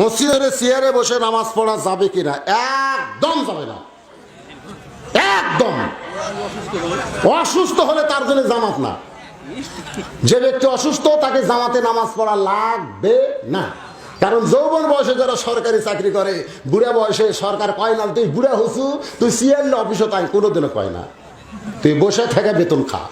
মসজিদের চেয়ারে বসে নামাজ পড়া যাবে কিনা? একদম যাবে না, একদম। অসুস্থ হলে তার জন্য জামাত না। যে ব্যক্তি অসুস্থ তাকে জামাতে নামাজ পড়া লাগবে না। কারণ যৌবন বয়সে যারা সরকারি চাকরি করে, বুড়া বয়সে সরকার কয় না তুই বুড়া হসু, তুই সিএল অফিসে, তাই কোনোদিনও কয় না। তুই বসে থেকে বেতন খা,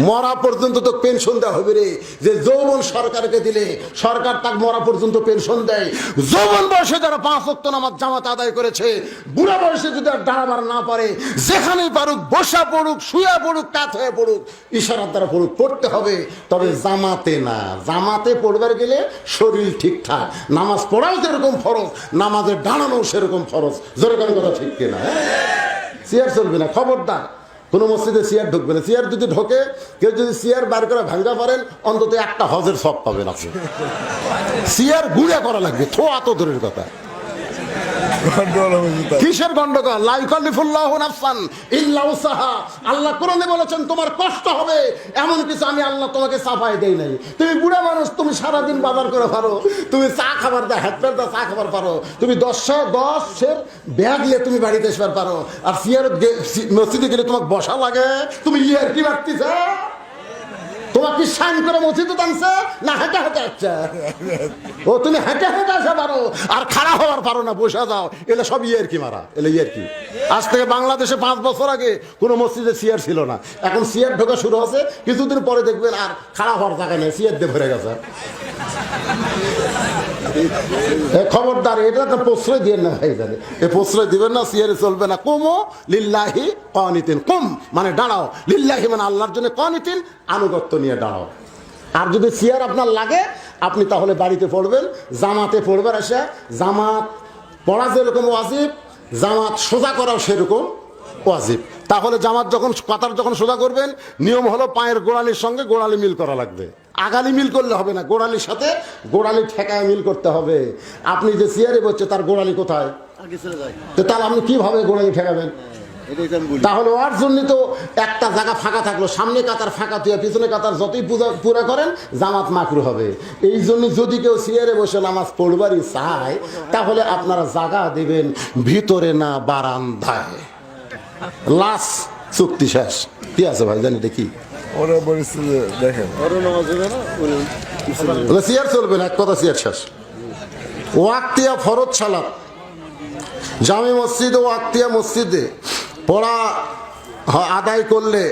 মরা পর্যন্ত তো পেনশন দেওয়া হবে রে। যে যৌবন সরকারকে দিলে সরকার তাকে মরা পর্যন্ত পেনশন দেয়। যৌবন বয়সে যারা 5 ওয়াক্ত নামাজ জামাত আদায় করেছে, বুড়া বয়সে যদি আর দাঁড়াবার না পারে, যেখানেই পারুক, বসা পড়ুক, শুয়া পড়ুক, কাত হয়ে পড়ুক, ইশারার দ্বারা পড়ুক, পড়তে হবে। তবে জামাতে না। জামাতে পড়বার গেলে শরীর ঠিকঠাক। নামাজ পড়াও যেরকম ফরজ, নামাজে দাঁড়ানো সেরকম ফরজ। যেরকম কথা ঠিক কিনা? চেয়ার চলবে না, খবরদার। কোনো মসজিদে চেয়ার ঢুকবে না। চেয়ার যদি ঢোকে, কেউ যদি চেয়ার বার করে ভাঙ্গা পারেন, অন্তত একটা হজের সব পাবেন আপনি। চেয়ার গুঁড়া করা লাগবে, থোয়া তো দূরের কথা। কিসের গন্ডগোল? লা ইউকাল্লিফুল্লাহু নাফসান ইল্লা উসাহা। আল্লাহ কোরআনে বলেছেন তোমার কষ্ট হবে, এমন কিছু আমি আল্লাহ তোমাকে চাপাই দেই নাই। তুমি বুড়া মানুষ, তুমি সারাদিন বাজার করে পারো, তুমি চা খাবার দা হাত পের দা চা খাবার পারো, তুমি 10 ব্যাগ নিয়ে তুমি বাড়িতে আসবার পারো। আর চেয়ার মসজিদে গেলে তোমাকে বসা লাগে, তুমি ইয়ার কি বাড়তিছে? তোমাকে সাইন করে মসজিদে টানছে না হেঁটে হেঁটে আসছে? ও তুমি হেঁটে হেঁটে আসা পারো, আর খাড়া হওয়ার পারো না, বসে যাও। এলে সব ইয়ের কি মারা, এলে ইয়ের কি। আজ থেকে বাংলাদেশে 5 বছর আগে কোনো মসজিদে চেয়ার ছিল না। এখন চেয়ার ঢোকা শুরু হচ্ছে, কিছুদিন পরে দেখবেন আর খাড়া হওয়ার জায়গা নেই, চেয়ার দিয়ে ভরে গেছে। খবরদার, এটা একটা প্রশ্রয় দিয়ে না ভাই, জানে এই প্রশ্রয় দিবেন না। চেয়ারে চলবে না। কুমু লিল্লাহি কানিতিন। কুম মানে দাঁড়াও, লিল্লাহি মানে আল্লাহর জন্য, কানিতিন আনুগত্য নিয়ে দাঁড়াও। আর যদি চেয়ার আপনার লাগে, আপনি তাহলে বাড়িতে পড়বেন, জামাতে পড়বেন। এসে জামাত পড়া যেরকম ওয়াজিব, জামাত সোজা করাও সেরকম ওয়াজিব। তাহলে জামাত যখন কাতার যখন সোজা করবেন, নিয়ম হলো পায়ের গোড়ালির সঙ্গে গোড়ালি মিল করা লাগবে। আগালি মিল করলে হবে না, গোড়ালির সাথে গোড়ালি ঠেকায় মিল করতে হবে। আপনি যে চেয়ারে বসছে তার গোড়ালি কোথায়? তাহলে আপনি কিভাবে গোড়ালি ঠেকাবেন? তাহলে ওর জন্য তো একটা জায়গা ফাঁকা থাকলো, সামনে কাতার ফাঁকা তুই পিছনে কাতার যতই পুরা করেন জামাত মাকরু হবে। এই জন্য যদি কেউ চেয়ারে বসে নামাজ পড়বারই চায়, তাহলে আপনারা জায়গা দেবেন ভিতরে না বারান্দায়। লাশ চুক্তি শেষ। কি আছে ভাই জানি দেখি, চেয়ার চলবে না, এক কথা চেয়ার শেষ। ওয়াক্তিয়া ফরজ সালাত জামে মসজিদ ও ওয়াক্তিয়া মসজিদে পড়া আদায় করলে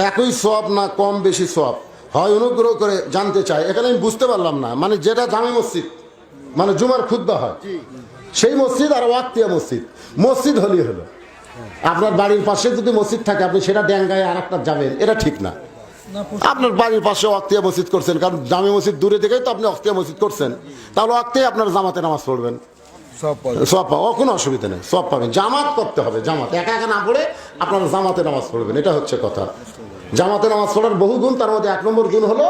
একই সওয়াব না কম বেশি সওয়াব হয়? অনুগ্রহ করে জানতে চাই। এখানে আমি বুঝতে পারলাম না, মানে যেটা জামে মসজিদ মানে জুমার খুতবা হয় সেই মসজিদ, আর ওয়াক্তিয়া মসজিদ। মসজিদ হলেই হলো। আপনার বাড়ির পাশে যদি মসজিদ থাকে, আপনি সেটা ড্যাঙ্গায় আর একটা যাবেন, এটা ঠিক না। আপনার বাড়ির পাশে ওয়াক্তিয়া মসজিদ করছেন, কারণ জামে মসজিদ দূরে থেকেই তো আপনি ওয়াক্তিয়া মসজিদ করছেন, তাহলে ওয়াক্তিয়ায় আপনার জামাতে নামাজ পড়বেন, সব পাবো, কোনো অসুবিধা নেই, সব পাবেন। জামাত করতে হবে, জামাত একা একা না পড়ে আপনারা জামাতে নামাজ পড়বেন, এটা হচ্ছে কথা। জামাতে নামাজ পড়ার বহু গুণ, তার মধ্যে 1 নম্বর গুণ হলো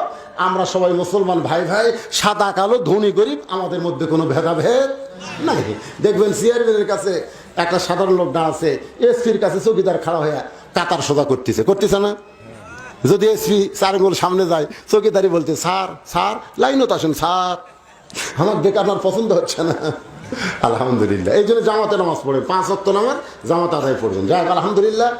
আমরা সবাই মুসলমান ভাই ভাই, সাদা কালো, ধনী গরিব, আমাদের মধ্যে কোনো ভেদাভেদ নাই। দেখবেন চেয়ারম্যানের কাছে একটা সাধারণ লোক দাঁড়াচ্ছে, এসপির কাছে চৌকিদার খাড়া হয়ে কাতার সোজা করতেছে না? যদি এসপি 4 আঙ্গুল সামনে যায়, চৌকিদারি বলতে স্যার স্যার লাইনও তো আসেন স্যার, আমার দেখে আপনার পছন্দ হচ্ছে না। আলহামদুলিল্লাহ, এই জন্য জামাতে নামাজ পড়েন, 5 ওয়াক্ত নামাজ জামাত আদায় পড়বেন। যাই আলহামদুলিল্লাহ।